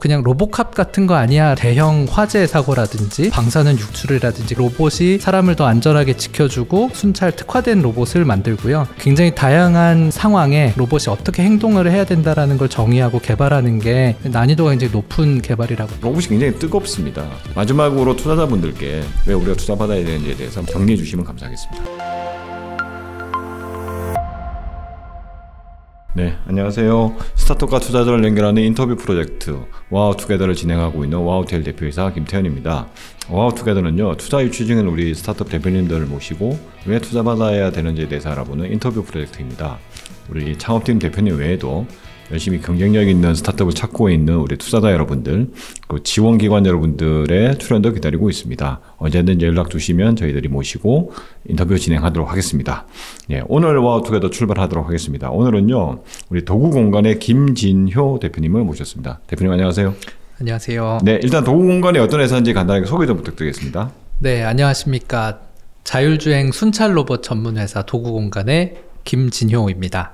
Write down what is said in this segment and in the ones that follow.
그냥 로보캅 같은 거 아니야. 대형 화재 사고라든지 방사능 유출이라든지 로봇이 사람을 더 안전하게 지켜주고 순찰 특화된 로봇을 만들고요. 굉장히 다양한 상황에 로봇이 어떻게 행동을 해야 된다라는 걸 정의하고 개발하는 게 난이도가 굉장히 높은 개발이라고. 로봇이 굉장히 뜨겁습니다. 마지막으로 투자자분들께 왜 우리가 투자받아야 되는지에 대해서 정리해 주시면 감사하겠습니다. 네, 안녕하세요. 스타트업과 투자자를 연결하는 인터뷰 프로젝트 와우투게더를 진행하고 있는 와우텔 대표이사 김태현입니다. 와우투게더는요, 투자 유치 중인 우리 스타트업 대표님들을 모시고 왜 투자받아야 되는지에 대해서 알아보는 인터뷰 프로젝트입니다. 우리 창업팀 대표님 외에도 열심히 경쟁력 있는 스타트업을 찾고 있는 우리 투자자 여러분들, 그 지원기관 여러분들의 출연도 기다리고 있습니다. 언제든지 연락 주시면 저희들이 모시고 인터뷰 진행하도록 하겠습니다. 예, 오늘 와우투게더 출발하도록 하겠습니다. 오늘은요, 우리 도구공간의 김진효 대표님을 모셨습니다. 대표님 안녕하세요. 안녕하세요. 네, 일단 도구공간이 어떤 회사인지 간단하게 소개 좀 부탁드리겠습니다. 네, 안녕하십니까. 자율주행 순찰 로봇 전문 회사 도구공간의 김진효입니다.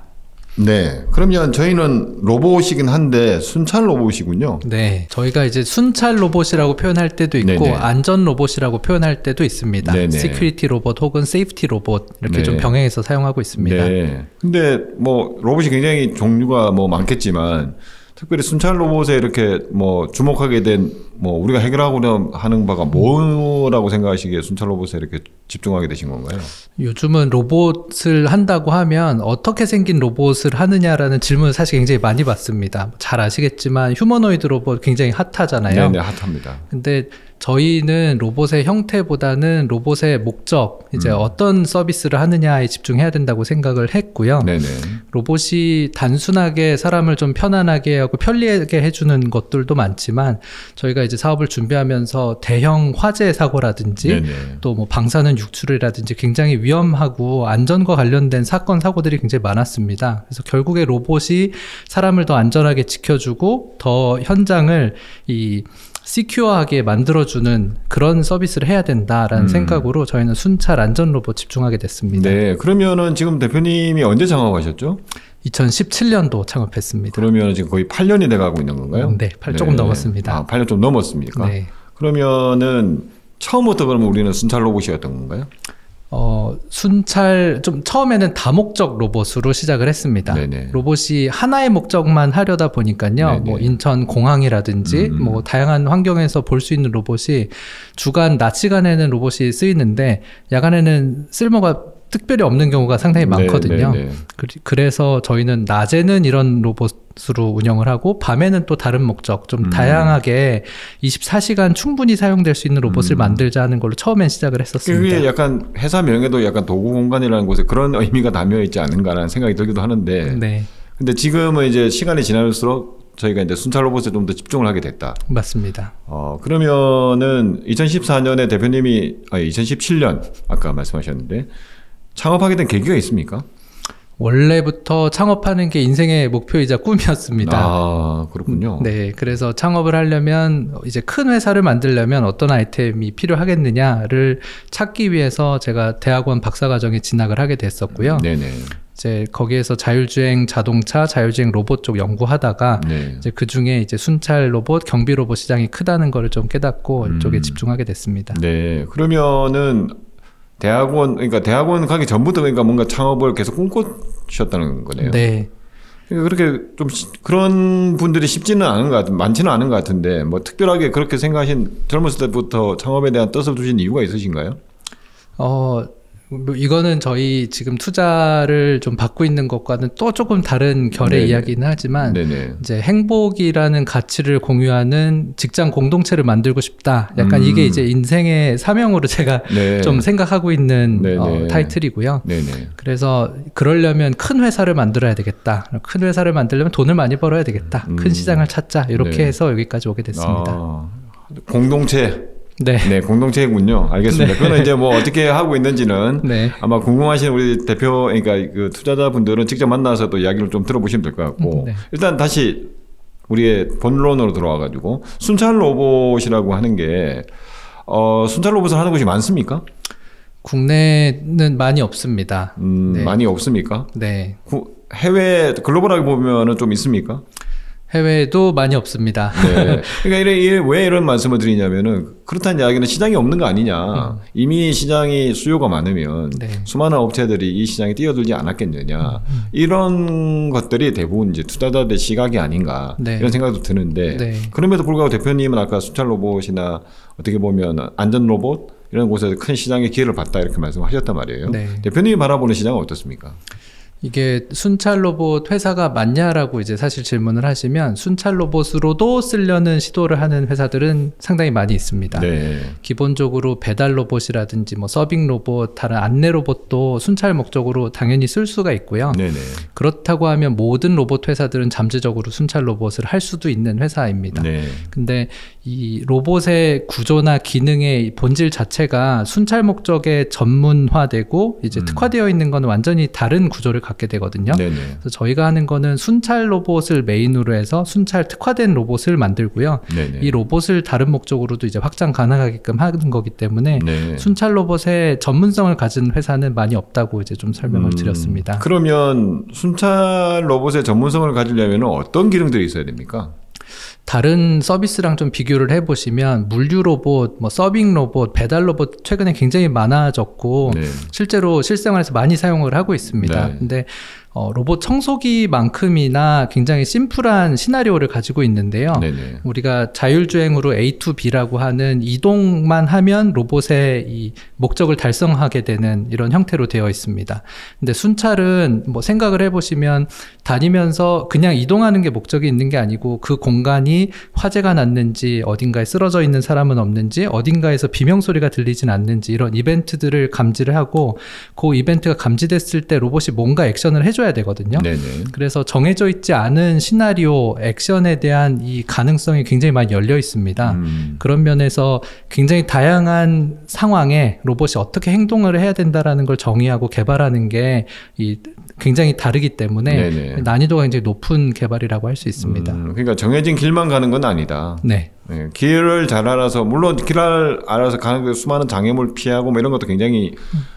네, 그러면 저희는 로봇이긴 한데 순찰 로봇이군요. 네, 저희가 이제 순찰 로봇이라고 표현할 때도 있고 네네. 안전 로봇이라고 표현할 때도 있습니다. 네네. 시큐리티 로봇 혹은 세이프티 로봇 이렇게 네. 좀 병행해서 사용하고 있습니다. 네. 근데 뭐 로봇이 굉장히 종류가 뭐 많겠지만 특별히 순찰 로봇에 이렇게 뭐 주목하게 된 뭐 우리가 해결하고자 하는 바가 뭐라고 생각하시기에 순찰 로봇에 이렇게 집중하게 되신 건가요? 요즘은 로봇을 한다고 하면 어떻게 생긴 로봇을 하느냐라는 질문을 사실 굉장히 많이 받습니다. 잘 아시겠지만 휴머노이드 로봇 굉장히 핫하잖아요. 네네, 핫합니다. 근데 저희는 로봇의 형태보다는 로봇의 목적, 이제 어떤 서비스를 하느냐에 집중해야 된다고 생각을 했고요. 네네. 로봇이 단순하게 사람을 좀 편안하게 하고 편리하게 해주는 것들도 많지만 저희가 이제 사업을 준비하면서 대형 화재 사고라든지 네네. 또 뭐 방사능 유출이라든지 굉장히 위험하고 안전과 관련된 사건 사고들이 굉장히 많았습니다. 그래서 결국에 로봇이 사람을 더 안전하게 지켜주고 더 현장을 시큐어하게 만들어주는 그런 서비스를 해야 된다라는 생각으로 저희는 순찰 안전 로봇 집중하게 됐습니다. 네, 그러면은 지금 대표님이 언제 창업하셨죠? 2017년도 창업했습니다. 그러면 지금 거의 8년이 돼가고 있는 건가요? 네, 조금 넘었습니다. 아, 8년 좀 넘었습니까? 네. 그러면은 처음부터 그러면 우리는 순찰 로봇이었던 건가요? 순찰 처음에는 다목적 로봇으로 시작을 했습니다. 네네. 로봇이 하나의 목적만 하려다 보니까요. 네네. 뭐 인천 공항이라든지 뭐 다양한 환경에서 볼 수 있는 로봇이 주간 낮 시간에는 로봇이 쓰이는데 야간에는 쓸모가 특별히 없는 경우가 상당히 많거든요. 네네. 그래서 저희는 낮에는 이런 로봇으로 운영을 하고 밤에는 또 다른 목적 좀 다양하게 24시간 충분히 사용될 수 있는 로봇을 만들자 하는 걸로 처음엔 시작을 했었습니다. 그게 약간 회사 명에도 약간 도구공간이라는 곳에 그런 의미가 담겨 있지 않은가라는 생각이 들기도 하는데 네. 근데 지금은 이제 시간이 지날수록 저희가 이제 순찰 로봇에 좀 더 집중을 하게 됐다. 맞습니다. 그러면은 2014년에 대표님이 2017년 아까 말씀하셨는데 창업하게 된 계기가 있습니까? 원래부터 창업하는 게 인생의 목표이자 꿈이었습니다. 아, 그렇군요. 네, 그래서 창업을 하려면 이제 큰 회사를 만들려면 어떤 아이템이 필요하겠느냐를 찾기 위해서 제가 대학원 박사과정에 진학을 하게 됐었고요. 네네. 이제 거기에서 자율주행 자동차, 자율주행 로봇 쪽 연구하다가 네. 이제 그 중에 이제 순찰 로봇, 경비 로봇 시장이 크다는 거를 좀 깨닫고 이쪽에 집중하게 됐습니다. 네, 그러면은 그러니까 대학원 가기 전부터 그러니까 뭔가 창업을 계속 꿈꾸셨다는 거네요. 네. 그러니까 그렇게 좀 그런 분들이 쉽지는 않은 것 같은, 많지는 않은 것 같은데 뭐 특별하게 그렇게 생각하신 젊었을 때부터 창업에 대한 뜻을 두신 이유가 있으신가요? 뭐 이거는 저희 지금 투자를 좀 받고 있는 것과는 또 조금 다른 결의 네네. 이야기는 하지만 네네. 이제 행복이라는 가치를 공유하는 직장 공동체를 만들고 싶다. 약간 이게 이제 인생의 사명으로 제가 네. 좀 생각하고 있는 네네. 타이틀이고요. 네네. 그래서 그러려면 큰 회사를 만들어야 되겠다. 큰 회사를 만들려면 돈을 많이 벌어야 되겠다. 큰 시장을 찾자. 이렇게 네. 해서 여기까지 오게 됐습니다. 공동체. 네. 네, 공동체군요. 알겠습니다. 네. 그거는 이제 뭐 어떻게 하고 있는지는 네. 아마 궁금하신 우리 대표, 그러니까 그 투자자분들은 직접 만나서 또 이야기를 좀 들어보시면 될 것 같고 네. 일단 다시 우리의 본론으로 들어와가지고 순찰 로봇이라고 하는 게 순찰 로봇을 하는 곳이 많습니까? 국내는 많이 없습니다. 네. 많이 없습니까? 네. 해외 글로벌하게 보면은 좀 있습니까? 해외에도 많이 없습니다. 네. 그러니까 왜 이런 말씀을 드리냐면은 그렇다는 이야기는 시장이 없는 거 아니냐. 이미 시장이 수요가 많으면 네. 수많은 업체들이 이 시장에 뛰어들지 않았겠느냐. 이런 것들이 대부분 이제 투자자들의 시각이 아닌가. 네. 이런 생각도 드는데 네. 그럼에도 불구하고 대표님은 아까 순찰 로봇이나 어떻게 보면 안전 로봇 이런 곳에서 큰 시장의 기회를 봤다 이렇게 말씀하셨단 말이에요. 네. 대표님이 바라보는 시장은 어떻습니까? 이게 순찰 로봇 회사가 맞냐라고 이제 사실 질문을 하시면 순찰 로봇으로도 쓰려는 시도를 하는 회사들은 상당히 많이 있습니다. 네. 기본적으로 배달 로봇이라든지 뭐 서빙 로봇, 다른 안내 로봇도 순찰 목적으로 당연히 쓸 수가 있고요. 네네. 그렇다고 하면 모든 로봇 회사들은 잠재적으로 순찰 로봇을 할 수도 있는 회사입니다. 네. 근데 이 로봇의 구조나 기능의 본질 자체가 순찰 목적에 전문화되고 이제 특화되어 있는 건 완전히 다른 구조를 갖게 되거든요. 네네. 그래서 저희가 하는 거는 순찰 로봇을 메인으로 해서 순찰 특화된 로봇을 만들고요. 네네. 이 로봇을 다른 목적으로도 이제 확장 가능하게끔 하는 거기 때문에 네. 순찰 로봇의 전문성을 가진 회사는 많이 없다고 이제 좀 설명을 드렸습니다. 그러면 순찰 로봇의 전문성을 가지려면 어떤 기능들이 있어야 됩니까? 다른 서비스랑 좀 비교를 해보시면 물류 로봇, 뭐 서빙 로봇, 배달 로봇 최근에 굉장히 많아졌고 네. 실제로 실생활에서 많이 사용을 하고 있습니다. 네. 근데 로봇 청소기만큼이나 굉장히 심플한 시나리오를 가지고 있는데요. 네네. 우리가 자율주행으로 A to B라고 하는 이동만 하면 로봇의 이 목적을 달성하게 되는 이런 형태로 되어 있습니다. 근데 순찰은 뭐 생각을 해보시면 다니면서 그냥 이동하는 게 목적이 있는 게 아니고 그 공간이 화재가 났는지, 어딘가에 쓰러져 있는 사람은 없는지, 어딘가에서 비명소리가 들리진 않는지 이런 이벤트들을 감지를 하고 그 이벤트가 감지됐을 때 로봇이 뭔가 액션을 해줘야 되거든요. 네네. 그래서 정해져 있지 않은 시나리오, 액션에 대한 이 가능성이 굉장히 많이 열려 있습니다. 그런 면에서 굉장히 다양한 상황에 로봇이 어떻게 행동을 해야 된다라는 걸 정의하고 개발하는 게 굉장히 다르기 때문에 네네. 난이도가 굉장히 높은 개발이라고 할 수 있습니다. 그러니까 정해진 길만 가는 건 아니다. 네. 네, 길을 잘 알아서, 물론 길을 알아서 가는 게 수많은 장애물 피하고 뭐 이런 것도 굉장히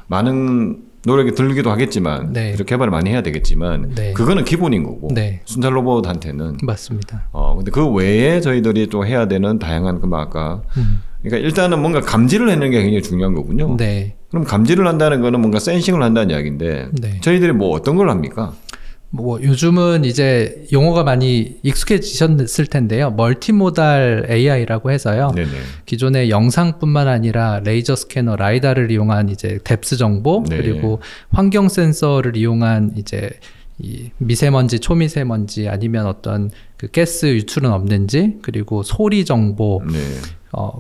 많은 노력이 들기도 하겠지만, 네. 그래서 개발을 많이 해야 되겠지만, 네. 그거는 기본인 거고, 네. 순찰 로봇한테는. 맞습니다. 근데 그 외에 저희들이 또 해야 되는 다양한 아까, 그러니까 일단은 뭔가 감지를 하는 게 굉장히 중요한 거군요. 네. 그럼 감지를 한다는 거는 뭔가 센싱을 한다는 이야기인데, 네. 저희들이 뭐 어떤 걸 합니까? 뭐 요즘은 이제 용어가 많이 익숙해지셨을 텐데요. 멀티모달 AI라고 해서요. 네네. 기존의 영상뿐만 아니라 레이저 스캐너, 라이다를 이용한 이제 뎁스 정보, 네. 그리고 환경 센서를 이용한 이제 이 미세먼지, 초미세먼지 아니면 어떤 그 가스 유출은 없는지, 그리고 소리 정보, 네.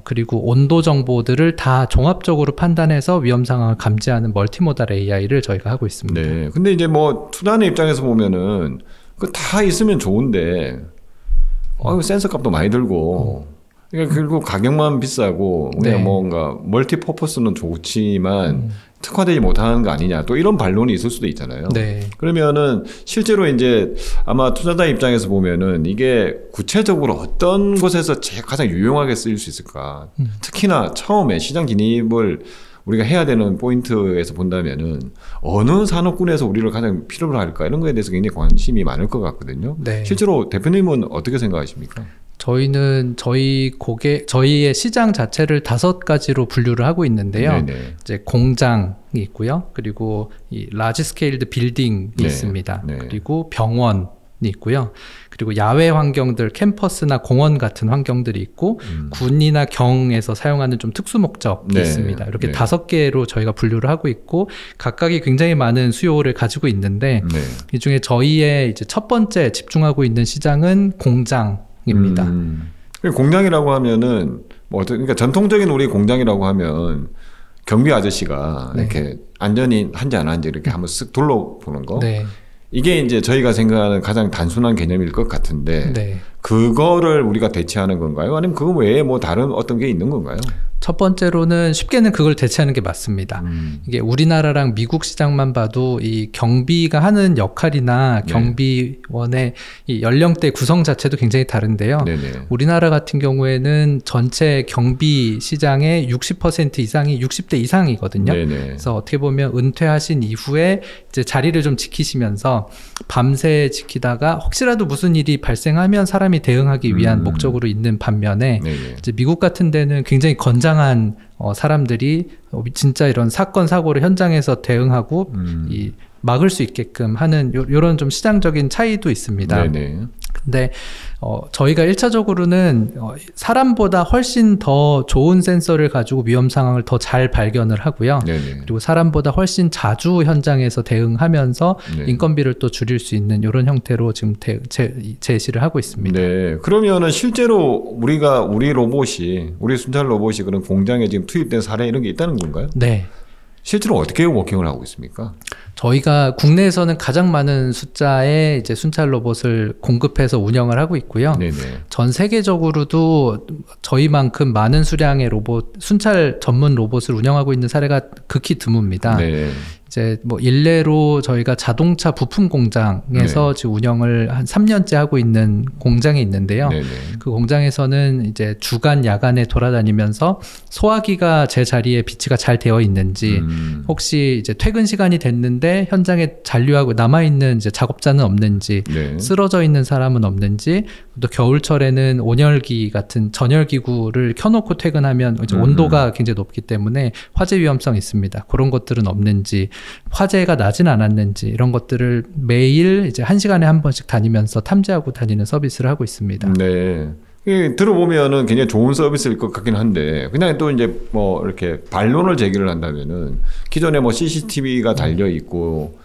그리고 온도 정보들을 다 종합적으로 판단해서 위험 상황을 감지하는 멀티모달 AI를 저희가 하고 있습니다. 네. 근데 이제 뭐 투자하는 입장에서 보면은 그 다 있으면 좋은데, 센서 값도 많이 들고, 그러니까 결국 가격만 비싸고, 그냥 네. 뭔가 멀티퍼포스는 좋지만 특화되지 못하는 거 아니냐, 또 이런 반론이 있을 수도 있잖아요. 네. 그러면은 실제로 이제 아마 투자자 입장에서 보면은 이게 구체적으로 어떤 곳에서 가장 유용하게 쓰일 수 있을까? 특히나 처음에 시장 진입을 우리가 해야 되는 포인트에서 본다면은 어느 산업군에서 우리를 가장 필요로 할까? 이런 거에 대해서 굉장히 관심이 많을 것 같거든요. 네. 실제로 대표님은 어떻게 생각하십니까? 저희는 저희의 시장 자체를 5가지로 분류를 하고 있는데요. 네네. 이제 공장이 있고요. 그리고 이 라지 스케일드 빌딩이 네. 있습니다. 네. 그리고 병원이 있고요. 그리고 야외 환경들, 캠퍼스나 공원 같은 환경들이 있고 군이나 경에서 사용하는 좀 특수 목적이 네. 있습니다. 이렇게 네. 5개로 저희가 분류를 하고 있고 각각이 굉장히 많은 수요를 가지고 있는데 네. 이 중에 저희의 이제 첫 번째 집중하고 있는 시장은 공장입니다. 공장이라고 하면은 그러니까 전통적인 우리 공장이라고 하면 경비 아저씨가 네. 이렇게 안전이 한지 안 한지 이렇게 한번 쓱 둘러보는 거. 네. 이게 이제 저희가 생각하는 가장 단순한 개념일 것 같은데 네. 그거를 우리가 대체하는 건가요? 아니면 그거 외에 뭐 다른 어떤 게 있는 건가요? 첫 번째로는 쉽게는 그걸 대체하는 게 맞습니다. 이게 우리나라랑 미국 시장만 봐도 이 경비가 하는 역할이나 경비원의 이 연령대 구성 자체도 굉장히 다른데요. 네네. 우리나라 같은 경우에는 전체 경비 시장의 60% 이상이 60대 이상이거든요. 네네. 그래서 어떻게 보면 은퇴하신 이후에 이제 자리를 좀 지키시면서 밤새 지키다가 혹시라도 무슨 일이 발생하면 사람이 대응하기 위한 목적으로 있는 반면에 이제 미국 같은 데는 굉장히 건장한 사람들이 진짜 이런 사건 사고를 현장에서 대응하고 이 막을 수 있게끔 하는 요런 좀 시장적인 차이도 있습니다. 네네. 근데 저희가 1차적으로는 사람보다 훨씬 더 좋은 센서를 가지고 위험 상황을 더 잘 발견을 하고요. 네네. 그리고 사람보다 훨씬 자주 현장에서 대응하면서 네. 인건비를 또 줄일 수 있는 이런 형태로 지금 제시를 하고 있습니다. 네. 그러면은 실제로 우리 순찰 로봇이 그런 공장에 지금 투입된 사례 이런 게 있다는 건가요? 네. 실제로 어떻게 워킹을 하고 있습니까? 저희가 국내에서는 가장 많은 숫자의 이제 순찰 로봇을 공급해서 운영을 하고 있고요. 네네. 전 세계적으로도 저희만큼 많은 수량의 순찰 전문 로봇을 운영하고 있는 사례가 극히 드뭅니다. 네. 이제 뭐 일례로 저희가 자동차 부품 공장에서 지금 운영을 한 3년째 하고 있는 공장이 있는데요. 네네. 그 공장에서는 이제 주간 야간에 돌아다니면서 소화기가 제 자리에 비치가 잘 되어 있는지, 혹시 이제 퇴근 시간이 됐는데 현장에 잔류하고 남아 있는 이제 작업자는 없는지, 쓰러져 있는 사람은 없는지, 또 겨울철에는 온열기 같은 전열 기구를 켜놓고 퇴근하면 이제 온도가 굉장히 높기 때문에 화재 위험성이 있습니다. 그런 것들은 없는지, 화재가 나진 않았는지 이런 것들을 매일 이제 1시간에 한 번씩 다니면서 탐지하고 다니는 서비스를 하고 있습니다. 네. 들어보면은 굉장히 좋은 서비스일 것 같긴 한데, 그냥 또 이제 뭐 이렇게 반론을 제기를 한다면은 기존에 뭐 CCTV가 달려 있고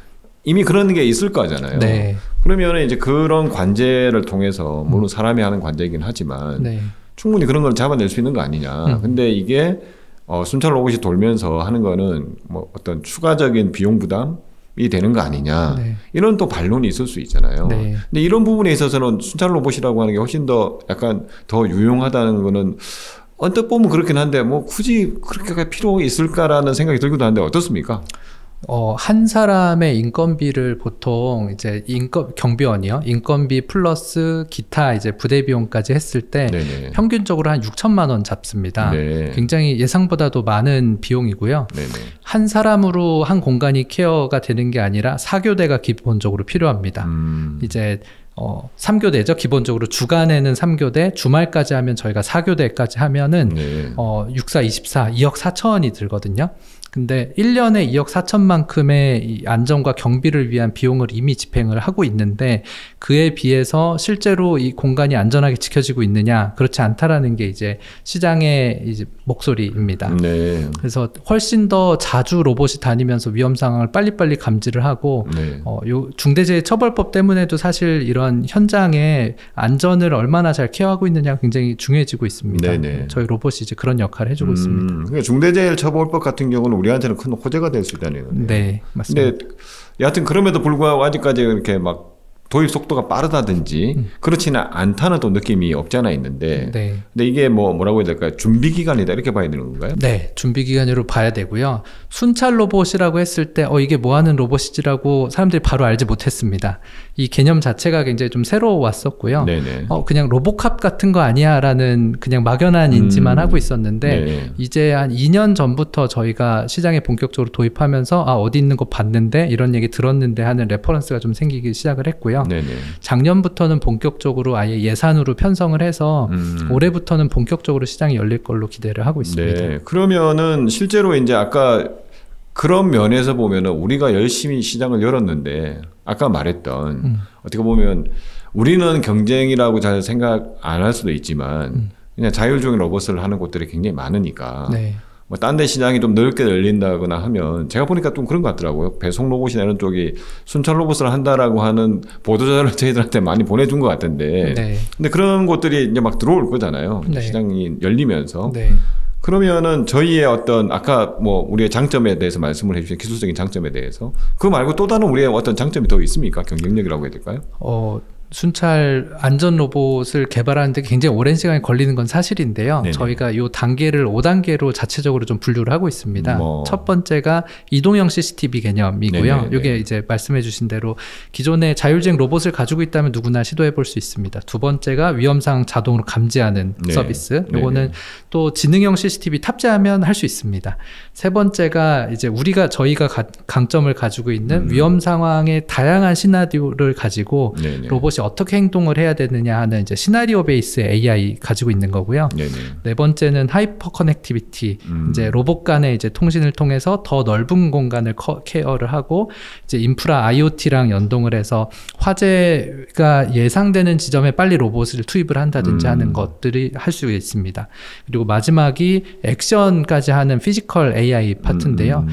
이미 그런 게 있을 거잖아요. 네. 그러면은 이제 그런 관제를 통해서 물론 사람이 하는 관제이긴 하지만 충분히 그런 걸 잡아낼 수 있는 거 아니냐. 근데 이게 순찰 로봇이 돌면서 하는 거는 뭐 어떤 추가적인 비용 부담이 되는 거 아니냐. 이런 또 반론이 있을 수 있잖아요. 근데 이런 부분에 있어서는 순찰 로봇이라고 하는 게 훨씬 더 약간 더 유용하다는 거는 언뜻 보면 그렇긴 한데 뭐 굳이 그렇게 필요 있을까라는 생각이 들기도 하는데 어떻습니까? 한 사람의 인건비를 보통 이제 경비원이요. 인건비 플러스 기타 이제 부대 비용까지 했을 때 평균적으로 한 6천만 원 잡습니다. 굉장히 예상보다도 많은 비용이고요. 한 사람으로 한 공간이 케어가 되는 게 아니라 4교대가 기본적으로 필요합니다. 이제 3교대죠. 기본적으로 주간에는 3교대, 주말까지 하면 저희가 4교대까지 하면은 64, 24, 2억 4천이 들거든요. 근데 1년에 2억 4천만큼의 이 안전과 경비를 위한 비용을 이미 집행을 하고 있는데, 그에 비해서 실제로 이 공간이 안전하게 지켜지고 있느냐, 그렇지 않다라는 게 이제 시장의 이제 목소리입니다. 그래서 훨씬 더 자주 로봇이 다니면서 위험 상황을 빨리빨리 감지를 하고, 요 중대재해처벌법 때문에도 사실 이런 현장의 안전을 얼마나 잘 케어하고 있느냐가 굉장히 중요해지고 있습니다. 저희 로봇이 이제 그런 역할을 해주고 있습니다. 그러니까 중대재해처벌법 같은 경우는 우리한테는 큰 호재가 될 수 있다는 얘기예요. 네, 맞습니다. 근데 여하튼 그럼에도 불구하고 아직까지 이렇게 막 도입 속도가 빠르다든지 그렇지는 않다는 또 느낌이 없지 않아 있는데, 근데 이게 뭐라고 해야 될까요? 준비 기간이다 이렇게 봐야 되는 건가요? 네, 준비 기간으로 봐야 되고요. 순찰 로봇이라고 했을 때 이게 뭐 하는 로봇이지라고 사람들이 바로 알지 못했습니다. 이 개념 자체가 굉장히 좀 새로웠었고요. 그냥 로봇캅 같은 거 아니야 라는 그냥 막연한 인지만 하고 있었는데, 이제 한 2년 전부터 저희가 시장에 본격적으로 도입하면서 어디 있는 거 봤는데 이런 얘기 들었는데 하는 레퍼런스가 좀 생기기 시작을 했고요. 작년부터는 본격적으로 아예 예산으로 편성을 해서 올해부터는 본격적으로 시장이 열릴 걸로 기대를 하고 있습니다. 그러면은 실제로 이제 아까 그런 면에서 보면은 우리가 열심히 시장을 열었는데, 아까 말했던 어떻게 보면 우리는 경쟁이라고 잘 생각 안 할 수도 있지만 그냥 자율적인 로봇을 하는 곳들이 굉장히 많으니까 뭐 딴 데 시장이 좀 넓게 열린다거나 하면, 제가 보니까 좀 그런 것 같더라고요. 배송 로봇이나 이런 쪽이 순찰 로봇을 한다라고 하는 보도자료를 저희들한테 많이 보내준 것 같은데, 근데 그런 곳들이 이제 막 들어올 거잖아요. 시장이 열리면서. 그러면은 저희의 어떤 아까 뭐 우리의 장점에 대해서 말씀을 해주신 기술적인 장점에 대해서, 그거 말고 또 다른 우리의 어떤 장점이 더 있습니까? 경쟁력이라고 해야 될까요? 순찰 안전 로봇을 개발하는데 굉장히 오랜 시간이 걸리는 건 사실인데요. 네네. 저희가 이 단계를 5단계로 자체적으로 좀 분류를 하고 있습니다. 첫 번째가 이동형 CCTV 개념이고요. 이게 이제 말씀해 주신 대로 기존의 자율주행 로봇을 가지고 있다면 누구나 시도해 볼 수 있습니다. 두 번째가 위험상 자동으로 감지하는 서비스. 요거는 또 지능형 CCTV 탑재하면 할 수 있습니다. 세 번째가 이제 저희가 강점을 가지고 있는 위험 상황의 다양한 시나리오를 가지고 로봇이 어떻게 행동을 해야 되느냐 하는 이제 시나리오 베이스 AI 가지고 있는 거고요. 네 번째는 하이퍼 커넥티비티. 이제 로봇 간의 이제 통신을 통해서 더 넓은 공간을 케어를 하고 이제 인프라 IoT랑 연동을 해서 화재가 예상되는 지점에 빨리 로봇을 투입을 한다든지 하는 것들이 할 수 있습니다. 그리고 마지막이 액션까지 하는 피지컬 AI 파트인데요.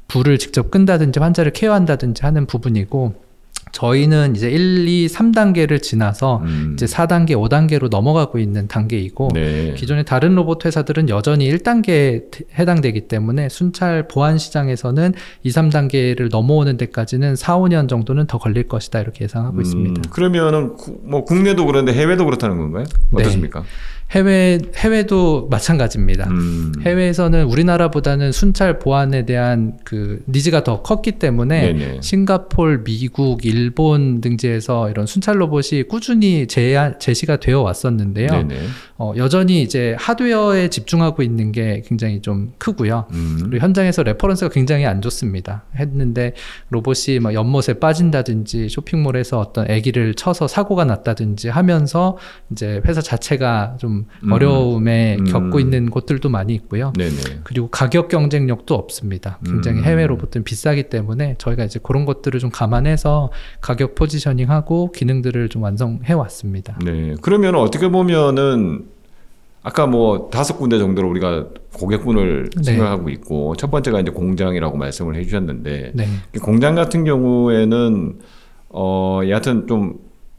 불을 직접 끈다든지 환자를 케어한다든지 하는 부분이고 저희는 이제 1, 2, 3단계를 지나서 이제 4단계, 5단계로 넘어가고 있는 단계이고 기존의 다른 로봇 회사들은 여전히 1단계에 해당되기 때문에 순찰 보안 시장에서는 2, 3단계를 넘어오는 데까지는 4, 5년 정도는 더 걸릴 것이다 이렇게 예상하고 있습니다. 그러면은 뭐 국내도 그런데 해외도 그렇다는 건가요? 어떻습니까? 해외도 마찬가지입니다. 해외에서는 우리나라보다는 순찰 보안에 대한 그 니즈가 더 컸기 때문에 싱가폴, 미국, 일본 등지에서 이런 순찰 로봇이 꾸준히 제시가 되어 왔었는데요. 여전히 이제 하드웨어에 집중하고 있는 게 굉장히 좀 크고요. 그리고 현장에서 레퍼런스가 굉장히 안 좋습니다. 했는데 로봇이 막 연못에 빠진다든지 쇼핑몰에서 어떤 아기를 쳐서 사고가 났다든지 하면서 이제 회사 자체가 좀 어려움에 겪고 있는 곳들도 많이 있고요. 그리고 가격 경쟁력도 없습니다. 굉장히 해외 로봇은 비싸기 때문에 저희가 이제 그런 것들을 좀 감안해서 가격 포지셔닝하고 기능들을 좀 완성해 왔습니다. 그러면 어떻게 보면은 아까 뭐 5군데 정도로 우리가 고객군을 생각하고 있고 첫 번째가 이제 공장이라고 말씀을 해주셨는데 공장 같은 경우에는 여하튼 좀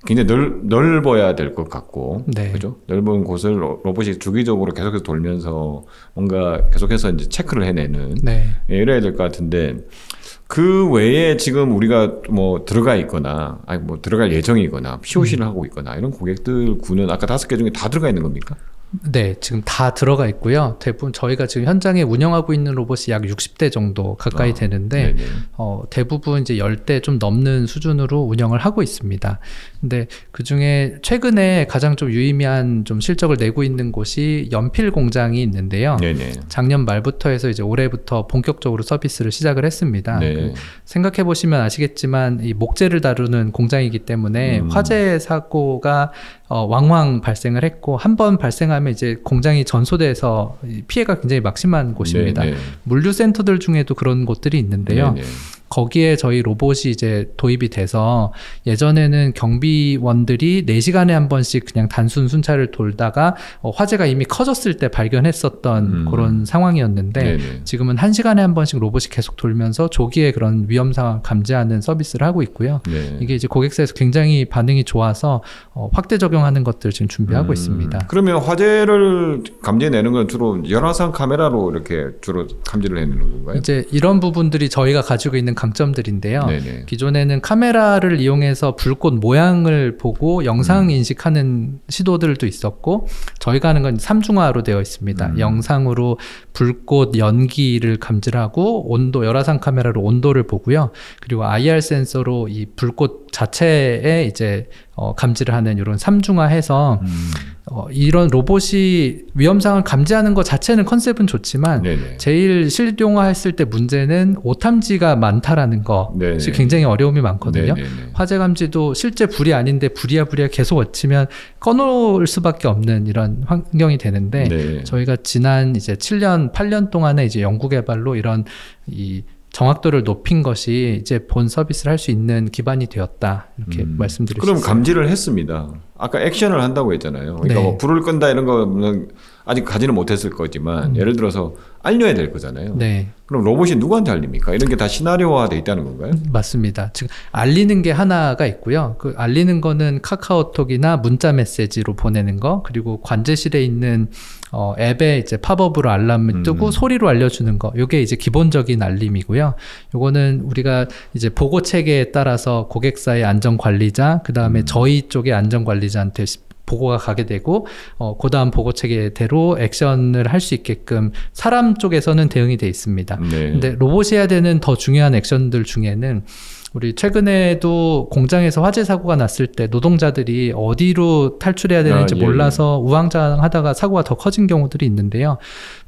굉장히 넓어야 될 것 같고, 그죠? 넓은 곳을 로봇이 주기적으로 계속해서 돌면서 뭔가 계속해서 이제 체크를 해내는, 이래야 될 것 같은데, 그 외에 지금 우리가 뭐 들어가 있거나, 아니 뭐 들어갈 예정이거나, POC를 하고 있거나, 이런 고객들 군은 아까 5개 중에 다 들어가 있는 겁니까? 네, 지금 다 들어가 있고요. 대부분 저희가 지금 현장에 운영하고 있는 로봇이 약 60대 정도 가까이 되는데 대부분 이제 10대 좀 넘는 수준으로 운영을 하고 있습니다. 근데 그중에 최근에 가장 좀 유의미한 좀 실적을 내고 있는 곳이 연필 공장이 있는데요. 작년 말부터 해서 이제 올해부터 본격적으로 서비스를 시작을 했습니다. 생각해 보시면 아시겠지만 이 목재를 다루는 공장이기 때문에 화재 사고가 왕왕 발생을 했고 한 번 발생하면 이제 공장이 전소돼서 피해가 굉장히 막심한 곳입니다. 물류센터들 중에도 그런 곳들이 있는데요. 거기에 저희 로봇이 이제 도입이 돼서 예전에는 경비원들이 4시간에 한 번씩 그냥 단순 순찰을 돌다가 화재가 이미 커졌을 때 발견했었던 그런 상황이었는데 지금은 1시간에 한 번씩 로봇이 계속 돌면서 조기에 그런 위험 상황을 감지하는 서비스를 하고 있고요. 이게 이제 고객사에서 굉장히 반응이 좋아서 확대 적용하는 것들 지금 준비하고 있습니다. 그러면 화재를 감지해내는 건 주로 열화상 카메라로 이렇게 주로 감지를 해내는 건가요? 이제 이런 부분들이 저희가 가지고 있는 강점들인데요. 기존에는 카메라를 이용해서 불꽃 모양을 보고 영상 인식하는 시도들도 있었고 저희가 하는 건 3중화로 되어 있습니다. 영상으로 불꽃 연기를 감지하고 온도, 열화상 카메라로 온도를 보고요. 그리고 IR 센서로 이 불꽃 자체에 이제 감지를 하는 이런 3중화해서 이런 로봇이 위험상을 감지하는 것 자체는 컨셉은 좋지만 제일 실용화했을 때 문제는 오탐지가 많다라는 것이 굉장히 어려움이 많거든요. 화재 감지도 실제 불이 아닌데 부랴부랴 계속 외치면 꺼놓을 수밖에 없는 이런 환경이 되는데 저희가 지난 이제 7년, 8년 동안에 이제 연구개발로 이런 이 정확도를 높인 것이 이제 본 서비스를 할 수 있는 기반이 되었다 이렇게 말씀드릴 수 있습니다. 그럼 감지를 했습니다. 아까 액션을 한다고 했잖아요. 그러니까 네. 뭐 불을 끈다 이런 거는 아직 가지는 못했을 거지만 예를 들어서 알려야 될 거잖아요. 네. 그럼 로봇이 누구한테 알립니까? 이런 게 다 시나리오화돼 있다는 건가요? 맞습니다. 지금 알리는 게 하나가 있고요. 그 알리는 거는 카카오톡이나 문자 메시지로 보내는 거, 그리고 관제실에 있는 앱에 이제 팝업으로 알람을 뜨고 소리로 알려주는 거. 요게 이제 기본적인 알림이고요. 요거는 우리가 이제 보고 체계에 따라서 고객사의 안전관리자, 그 다음에 저희 쪽의 안전관리자한테 보고가 가게 되고 그 다음 보고 체계대로 액션을 할 수 있게끔 사람 쪽에서는 대응이 돼 있습니다. 네. 근데 로봇이 해야 되는 더 중요한 액션들 중에는 우리 최근에도 공장에서 화재 사고가 났을 때 노동자들이 어디로 탈출해야 되는지 몰라서 우왕좌왕하다가 사고가 더 커진 경우들이 있는데요.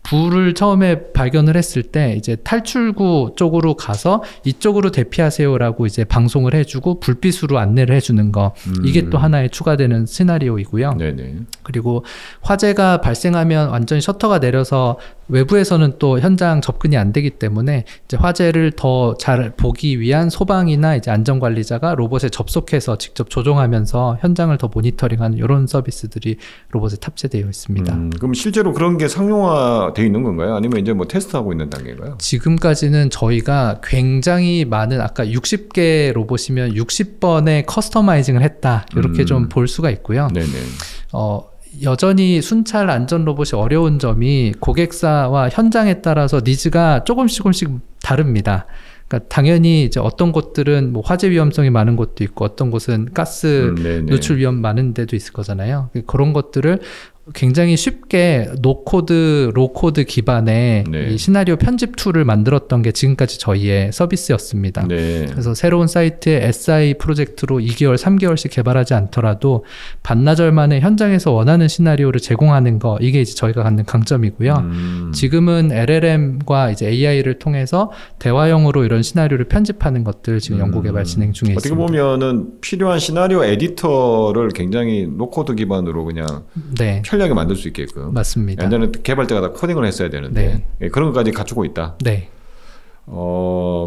불을 처음에 발견을 했을 때 이제 탈출구 쪽으로 가서 이쪽으로 대피하세요라고 이제 방송을 해주고 불빛으로 안내를 해주는 거, 이게 또 하나의 추가되는 시나리오이고요. 네네. 그리고 화재가 발생하면 완전히 셔터가 내려서 외부에서는 또 현장 접근이 안 되기 때문에 이제 화재를 더 잘 보기 위한 소방이나 이제 안전관리자가 로봇에 접속해서 직접 조종하면서 현장을 더 모니터링하는 이런 서비스들이 로봇에 탑재되어 있습니다. 그럼 실제로 그런 게 상용화되어 있는 건가요? 아니면 이제 뭐 테스트하고 있는 단계인가요? 지금까지는 저희가 굉장히 많은, 아까 60개 로봇이면 60번의 커스터마이징을 했다, 이렇게 좀 볼 수가 있고요. 네네. 여전히 순찰 안전 로봇이 어려운 점이 고객사와 현장에 따라서 니즈가 조금씩 다릅니다. 그러니까 당연히 이제 어떤 곳들은 뭐 화재 위험성이 많은 곳도 있고 어떤 곳은 가스 노출 위험 많은 데도 있을 거잖아요. 그런 것들을 굉장히 쉽게 노코드, 로코드 기반의 이 시나리오 편집 툴을 만들었던 게 지금까지 저희의 서비스였습니다. 그래서 새로운 사이트의 SI 프로젝트로 2개월, 3개월씩 개발하지 않더라도 반나절 만에 현장에서 원하는 시나리오를 제공하는 거, 이게 이제 저희가 갖는 강점이고요. 지금은 LLM과 이제 AI를 통해서 대화형으로 이런 시나리오를 편집하는 것들 지금 연구 개발 진행 중에 어떻게 있습니다. 보면은 필요한 시나리오 에디터를 굉장히 노코드 기반으로 그냥 편리하게 만들 수 있게끔. 맞습니다. 예전에는 개발자가 다 코딩을 했어야 되는데 그런 것까지 갖추고 있다. 네.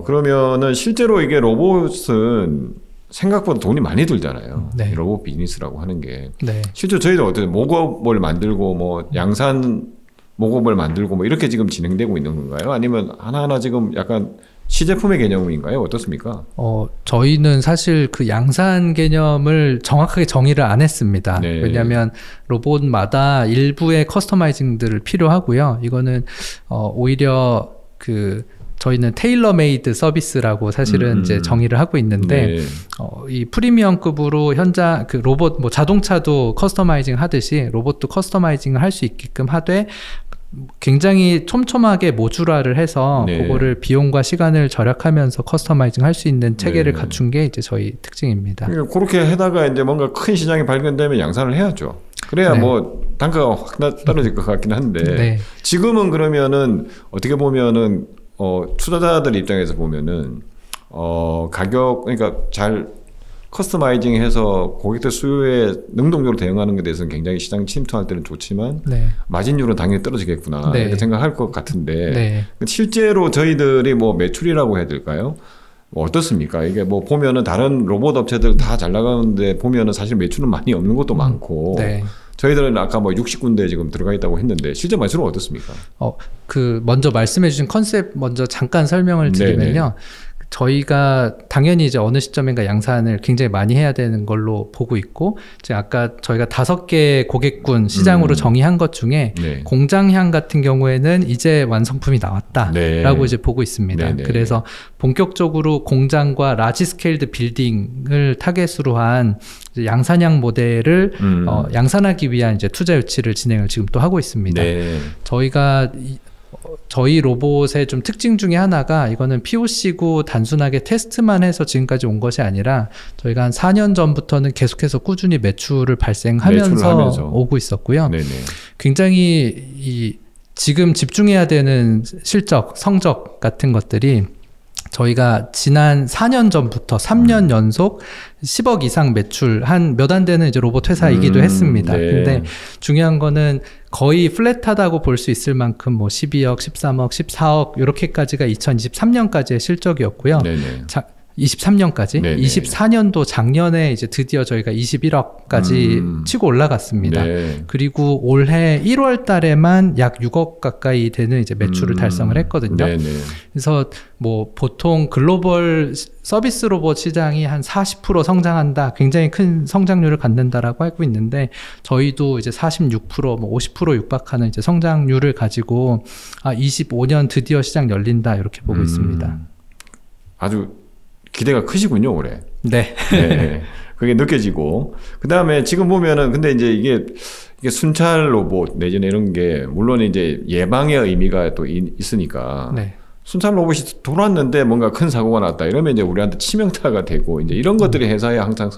그러면은 실제로 이게 로봇은 생각보다 돈이 많이 들잖아요. 로봇 비즈니스라고 하는 게. 실제 저희도 어떤 목업을 만들고 뭐 양산 목업을 만들고 뭐 이렇게 지금 진행되고 있는 건가요? 아니면 하나하나 지금 약간 시제품의 개념인가요? 어떻습니까? 저희는 사실 그 양산 개념을 정확하게 정의를 안 했습니다. 왜냐하면 로봇마다 일부의 커스터마이징들을 필요하고요. 이거는 오히려 저희는 테일러 메이드 서비스라고 사실은 이제 정의를 하고 있는데 이 프리미엄급으로 현장 로봇 뭐 자동차도 커스터마이징 하듯이 로봇도 커스터마이징을 할 수 있게끔 하되 굉장히 촘촘하게 모듈화를 해서 그거를 비용과 시간을 절약하면서 커스터마이징 할 수 있는 체계를 갖춘 게 이제 저희 특징입니다. 그렇게 해다가 이제 뭔가 큰 시장이 발견되면 양산을 해야죠. 그래야 뭐 단가가 확 떨어질 것 같긴 한데 지금은 그러면은 어떻게 보면은 투자자들 입장에서 보면은 가격, 그러니까 잘 커스터마이징해서 고객들 수요에 능동적으로 대응하는 것에 대해서는 굉장히 시장 침투할 때는 좋지만 마진율은 당연히 떨어지겠구나 이렇게 생각할 것 같은데 실제로 저희들이 뭐 매출이라고 해야 될까요? 어떻습니까? 이게 뭐 보면은 다른 로봇 업체들 다 잘 나가는데 보면은 사실 매출은 많이 없는 것도 많고 저희들은 아까 뭐 60군데 지금 들어가 있다고 했는데 실제 매출은 어떻습니까? 먼저 말씀해 주신 컨셉 먼저 잠깐 설명을 드리면요. 저희가 당연히 이제 어느 시점인가 양산을 굉장히 많이 해야 되는 걸로 보고 있고, 이제 아까 저희가 5개 고객군 시장으로 정의한 것 중에 공장향 같은 경우에는 이제 완성품이 나왔다라고 이제 보고 있습니다. 그래서 본격적으로 공장과 라지 스케일드 빌딩을 타겟으로 한 양산형 모델을 양산하기 위한 이제 투자 유치를 진행을 지금 또 하고 있습니다. 저희가 저희 로봇의 좀 특징 중에 하나가, 이거는 POC고 단순하게 테스트만 해서 지금까지 온 것이 아니라 저희가 한 4년 전부터는 계속해서 꾸준히 매출을 발생하면서 오고 있었고요. 굉장히 지금 집중해야 되는 실적, 성적 같은 것들이 저희가 지난 4년 전부터 3년 연속 10억 이상 매출한 몇 안 되는 이제 로봇 회사이기도 했습니다. 근데 중요한 거는 거의 플랫하다고 볼 수 있을 만큼 뭐 12억, 13억, 14억 이렇게까지가 2023년까지의 실적이었고요. 23년까지 네네. 24년도 작년에 이제 드디어 저희가 21억까지 치고 올라갔습니다. 네. 그리고 올해 1월 달에만 약 6억 가까이 되는 이제 매출을 달성을 했거든요. 네네. 그래서 뭐 보통 글로벌 서비스 로봇 시장이 한 40% 성장한다, 굉장히 큰 성장률을 갖는다라고 알고 있는데 저희도 이제 46%, 뭐 50% 육박하는 이제 성장률을 가지고 25년 드디어 시장 열린다 이렇게 보고 있습니다. 아주 기대가 크시군요, 올해. 네. 네. 그게 느껴지고. 그 다음에 지금 보면은, 근데 이제 이게 순찰 로봇 내지는 이런 게, 물론 이제 예방의 의미가 또 있으니까. 네. 순찰 로봇이 돌았는데 뭔가 큰 사고가 났다. 이러면 이제 우리한테 치명타가 되고, 이제 이런 것들이 회사에 항상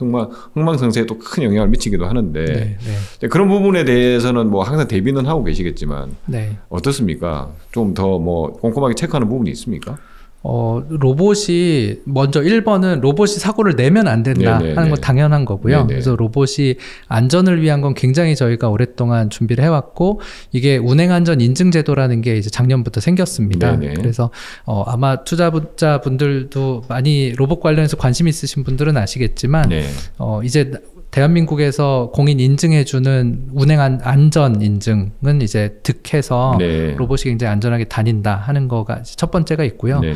흥망성쇠에 또 큰 영향을 미치기도 하는데. 네. 네. 그런 부분에 대해서는 뭐 항상 대비는 하고 계시겠지만. 네. 어떻습니까? 좀 더 뭐 꼼꼼하게 체크하는 부분이 있습니까? 로봇이 먼저 1번은 로봇이 사고를 내면 안 된다 네네네. 하는 건 당연한 거고요. 네네. 그래서 로봇이 안전을 위한 건 굉장히 저희가 오랫동안 준비를 해왔고 이게 운행안전 인증제도라는 게 이제 작년부터 생겼습니다. 네네. 그래서 아마 투자자분들도 많이 로봇 관련해서 관심 있으신 분들은 아시겠지만 네. 이제 대한민국에서 공인 인증해주는 운행 안전 인증은 이제 득해서 네. 로봇이 굉장히 안전하게 다닌다 하는 거가 첫 번째가 있고요. 네네.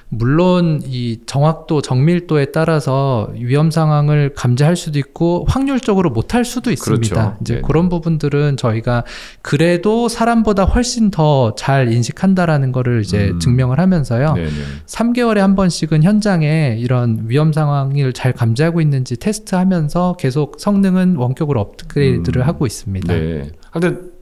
물론 이 정확도, 정밀도에 따라서 위험 상황을 감지할 수도 있고 확률적으로 못할 수도 있습니다. 그렇죠. 이제 네네. 그런 부분들은 저희가 그래도 사람보다 훨씬 더 잘 인식한다라는 거를 이제 증명을 하면서요. 네네. 3개월에 한 번씩은 현장에 이런 위험 상황을 잘 감지하고 있는지 테스트하면서 계속 성능은 원격으로 업그레이드를 하고 있습니다. 네. 하여튼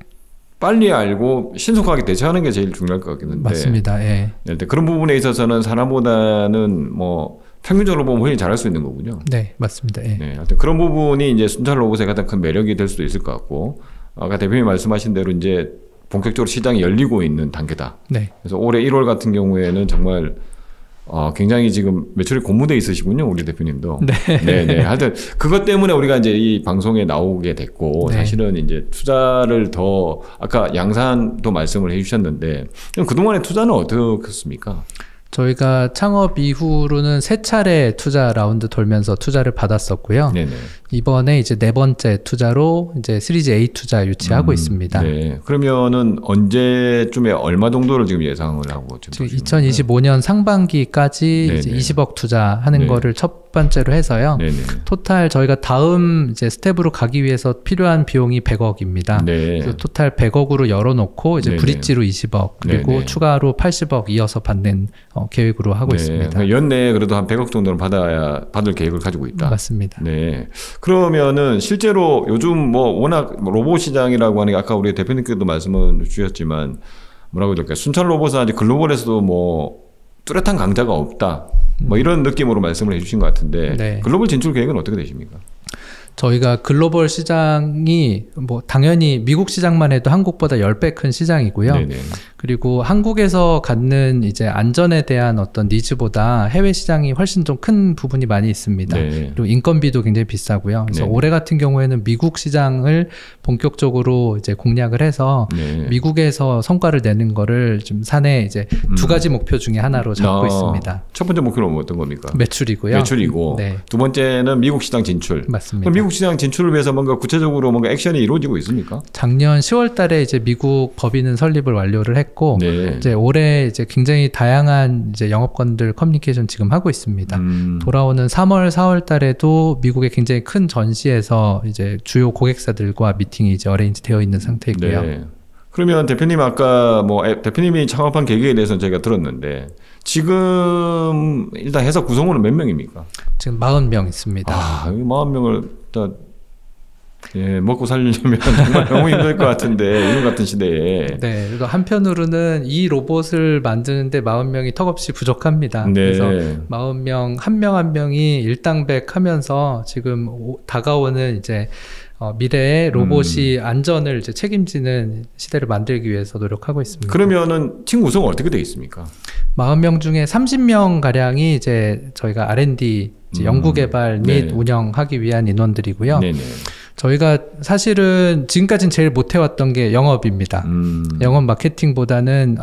빨리 알고 신속하게 대처하는 게 제일 중요할 것 같긴 한데. 맞습니다. 예. 네, 그런 부분에 있어서는 사람보다는 뭐 평균적으로 보면 훨씬 잘할 수 있는 거군요. 네, 맞습니다. 예. 네, 하여튼 그런 부분이 이제 순찰 로봇의 가장 큰 매력이 될 수도 있을 것 같고, 아까 대표님 말씀하신 대로 이제 본격적으로 시장이 열리고 있는 단계다. 네. 그래서 올해 1월 같은 경우에는 정말 굉장히 지금 매출이 고무돼 있으시군요, 우리 대표님도. 네. 네. 하여튼 그것 때문에 우리가 이제 이 방송에 나오게 됐고, 네. 사실은 이제 투자를 더 아까 양산도 말씀을 해주셨는데, 그럼 그동안의 투자는 어떻습니까? 저희가 창업 이후로는 3차례 투자 라운드 돌면서 투자를 받았었고요. 네네. 이번에 이제 4번째 투자로 이제 시리즈 A 투자 유치하고 있습니다. 네. 그러면은 언제쯤에 얼마 정도를 지금 예상을 하고 지금 2025년 상반기까지 이제 20억 투자하는 네. 거를 첫 번째로 해서요. 네네. 토탈 저희가 다음 이제 스텝으로 가기 위해서 필요한 비용이 100억입니다. 네. 그래서 토탈 100억으로 열어놓고 이제 네네. 브릿지로 20억 그리고 네네. 추가로 80억 이어서 받는 계획으로 하고 있습니다. 그러니까 연내에 그래도 한 100억 정도는 받을 계획을 가지고 있다. 맞습니다. 네. 그러면은 실제로 요즘 뭐 워낙 로봇 시장이라고 하는 게 아까 우리 대표님께도 말씀을 주셨지만 뭐라고 해야 될까요? 순찰 로봇은 아직 글로벌에서도 뭐 뚜렷한 강자가 없다. 뭐 이런 느낌으로 말씀을 해주신 것 같은데 네. 글로벌 진출 계획은 어떻게 되십니까? 저희가 글로벌 시장이 뭐 당연히 미국 시장만 해도 한국보다 10배 큰 시장이고요. 네네. 그리고 한국에서 갖는 이제 안전에 대한 어떤 니즈보다 해외 시장이 훨씬 좀 큰 부분이 많이 있습니다. 네. 그리고 인건비도 굉장히 비싸고요. 그래서 네. 올해 같은 경우에는 미국 시장을 본격적으로 이제 공략을 해서 네. 미국에서 성과를 내는 거를 좀 사내 이제 2가지 목표 중에 하나로 잡고 있습니다. 첫 번째 목표는 어떤 겁니까? 매출이고요. 매출이고 네. 두 번째는 미국 시장 진출. 맞습니다. 그럼 미국 시장 진출을 위해서 뭔가 구체적으로 뭔가 액션이 이루어지고 있습니까? 작년 10월 달에 이제 미국 법인은 설립을 완료를 했고 네. 이제 올해 이제 굉장히 다양한 이제 영업권들 커뮤니케이션 지금 하고 있습니다. 돌아오는 3월, 4월 달에도 미국의 굉장히 큰 전시에서 이제 주요 고객사들과 미팅이 이제 어레인지 되어 있는 상태이고요. 네. 그러면 대표님 아까 뭐 대표님이 창업한 계기에 대해서는 저희가 들었는데 지금 일단 회사 구성원은 몇 명입니까? 지금 40명 있습니다. 아, 40명을 다 먹고 살려면 정말 너무 힘들 것 같은데 요즘 같은 시대에. 네, 그래서 한편으로는 이 로봇을 만드는데 40명이 턱없이 부족합니다. 네. 그래서 40명 한 명 한 명이 일당백하면서 지금 다가오는 이제 미래의 로봇이 안전을 이제 책임지는 시대를 만들기 위해서 노력하고 있습니다. 그러면은 팀 구성은 어떻게 되어 있습니까? 40명 중에 30명 가량이 이제 저희가 R&D 이제 연구개발 및 네. 운영하기 위한 인원들이고요. 네네. 저희가 사실은 지금까지는 제일 못해왔던 게 영업입니다. 영업 마케팅보다는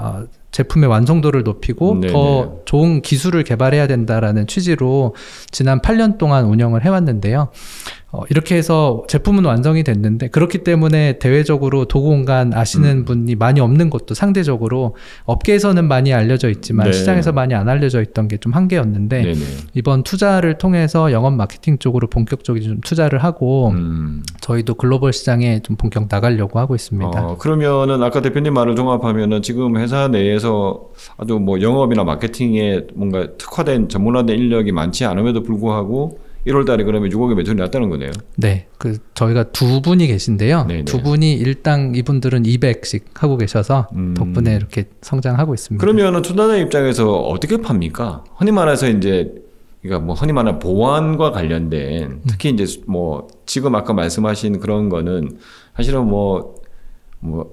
제품의 완성도를 높이고 네네. 더 좋은 기술을 개발해야 된다라는 취지로 지난 8년 동안 운영을 해왔는데요. 이렇게 해서 제품은 완성이 됐는데 그렇기 때문에 대외적으로 도구공간 아시는 분이 많이 없는 것도 상대적으로 업계에서는 많이 알려져 있지만 네. 시장에서 많이 안 알려져 있던 게 좀 한계였는데 네네. 이번 투자를 통해서 영업 마케팅 쪽으로 본격적으로 좀 투자를 하고 저희도 글로벌 시장에 좀 본격 나가려고 하고 있습니다. 그러면은 아까 대표님 말을 종합하면은 지금 회사 내에서 아주 뭐 영업이나 마케팅에 뭔가 특화된 전문화된 인력이 많지 않음에도 불구하고 1월 달에 그러면 6억의 매출이 났다는 거네요. 네, 저희가 두 분이 계신데요. 네네. 두 분이 일당 이분들은 200씩 하고 계셔서 덕분에 이렇게 성장하고 있습니다. 그러면은 투자자 입장에서 어떻게 팝니까? 흔히 말해서 이제 그러니까 뭐 흔히 말하는 보안과 관련된 특히 이제 뭐 지금 아까 말씀하신 그런 거는 사실은 뭐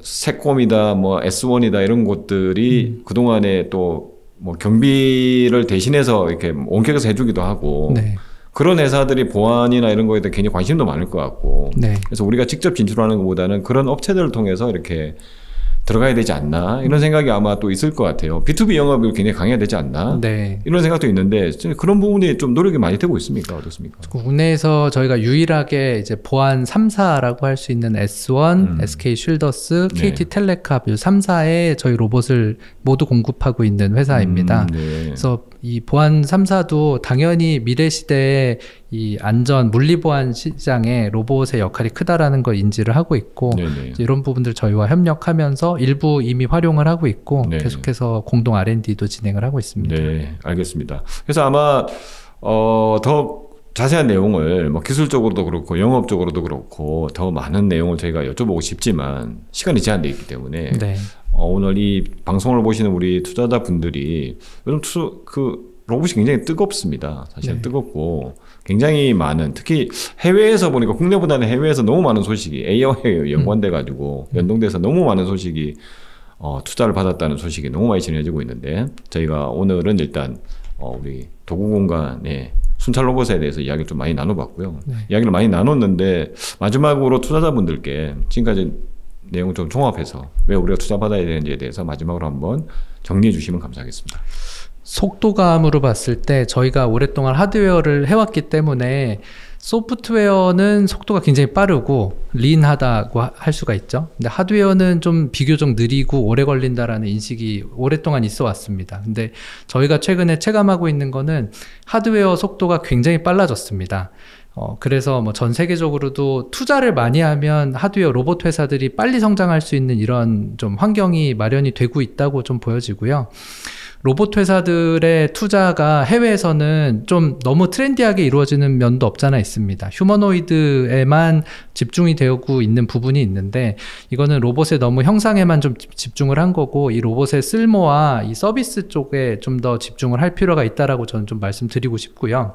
세콤이다, 뭐 S1이다 이런 곳들이 그 동안에 또 뭐 경비를 대신해서 이렇게 원격에서 해주기도 하고. 네. 그런 회사들이 보안이나 이런 거에 대해 굉장히 관심도 많을 것 같고 네. 그래서 우리가 직접 진출하는 것보다는 그런 업체들을 통해서 이렇게 들어가야 되지 않나 이런 생각이 아마 또 있을 것 같아요. B2B 영업이 굉장히 강해야 되지 않나 네. 이런 생각도 있는데 그런 부분이 좀 노력이 많이 되고 있습니까? 어떻습니까? 국내에서 저희가 유일하게 이제 보안 3사라고 할 수 있는 S1, SK 쉴더스, KT 텔레캅 이 3사에 저희 로봇을 모두 공급하고 있는 회사입니다. 네. 그래서 이 보안 3사도 당연히 미래 시대에 이 안전 물리보안 시장에 로봇의 역할이 크다라는 걸 인지를 하고 있고 네네. 이런 부분들 저희와 협력하면서 일부 이미 활용을 하고 있고 네. 계속해서 공동 R&D도 진행을 하고 있습니다. 네, 알겠습니다. 그래서 아마 더 자세한 내용을 뭐 기술적으로도 그렇고 영업적으로도 그렇고 더 많은 내용을 저희가 여쭤보고 싶지만 시간이 제한되어 있기 때문에 네. 오늘 이 방송을 보시는 우리 투자자분들이 요즘 로봇이 굉장히 뜨겁습니다. 사실 네. 뜨겁고 굉장히 많은 특히 해외에서 보니까 국내보다는 해외에서 너무 많은 소식이 AI와 연관돼 가지고 연동돼서 너무 많은 소식이 투자를 받았다는 소식이 너무 많이 전해지고 있는데 저희가 오늘은 일단 우리 도구공간의 순찰 로봇에 대해서 이야기를 좀 많이 나눠봤고요. 네. 이야기를 많이 나눴는데 마지막으로 투자자분들께 지금까지 내용 좀 종합해서 왜 우리가 투자받아야 되는지에 대해서 마지막으로 한번 정리해 주시면 감사하겠습니다. 속도감으로 봤을 때 저희가 오랫동안 하드웨어를 해왔기 때문에 소프트웨어는 속도가 굉장히 빠르고 린하다고 할 수가 있죠. 근데 하드웨어는 좀 비교적 느리고 오래 걸린다라는 인식이 오랫동안 있어 왔습니다. 근데 저희가 최근에 체감하고 있는 거는 하드웨어 속도가 굉장히 빨라졌습니다. 그래서 뭐 전 세계적으로도 투자를 많이 하면 하드웨어 로봇 회사들이 빨리 성장할 수 있는 이런 좀 환경이 마련이 되고 있다고 좀 보여지고요. 로봇 회사들의 투자가 해외에서는 좀 너무 트렌디하게 이루어지는 면도 없잖아 있습니다. 휴머노이드에만 집중이 되고 있는 부분이 있는데 이거는 로봇의 너무 형상에만 좀 집중을 한 거고 이 로봇의 쓸모와 이 서비스 쪽에 좀 더 집중을 할 필요가 있다라고 저는 좀 말씀드리고 싶고요.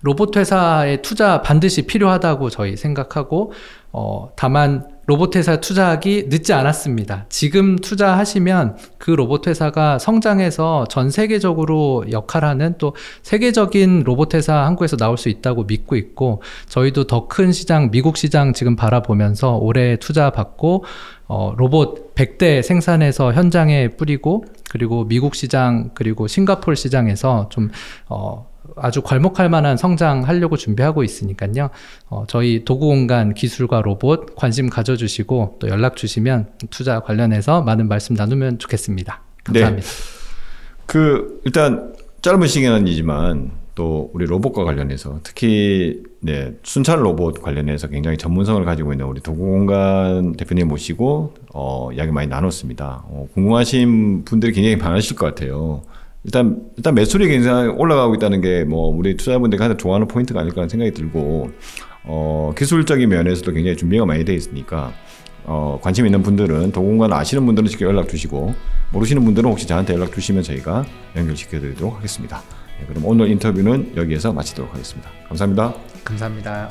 로봇 회사의 투자 반드시 필요하다고 저희 생각하고 다만 로봇 회사 투자하기 늦지 않았습니다. 지금 투자하시면 그 로봇 회사가 성장해서 전 세계적으로 역할하는 또 세계적인 로봇 회사 한국에서 나올 수 있다고 믿고 있고 저희도 더 큰 시장 미국 시장 지금 바라보면서 올해 투자 받고 로봇 100대 생산해서 현장에 뿌리고 그리고 미국 시장 그리고 싱가포르 시장에서 좀 아주 괄목할 만한 성장하려고 준비하고 있으니까요. 저희 도구공간 기술과 로봇 관심 가져주시고 또 연락 주시면 투자 관련해서 많은 말씀 나누면 좋겠습니다. 감사합니다. 네. 일단 짧은 시간이지만 또 우리 로봇과 관련해서 특히 순찰 로봇 관련해서 굉장히 전문성을 가지고 있는 우리 도구공간 대표님 모시고 이야기 많이 나눴습니다. 궁금하신 분들이 굉장히 많으실 것 같아요. 일단 매출이 굉장히 올라가고 있다는 게 뭐 우리 투자자분들이 가장 좋아하는 포인트가 아닐까 하는 생각이 들고 기술적인 면에서도 굉장히 준비가 많이 되어 있으니까 관심 있는 분들은 도구공간 아시는 분들은 직접 연락 주시고 모르시는 분들은 혹시 저한테 연락 주시면 저희가 연결시켜 드리도록 하겠습니다. 그럼 오늘 인터뷰는 여기에서 마치도록 하겠습니다. 감사합니다. 감사합니다.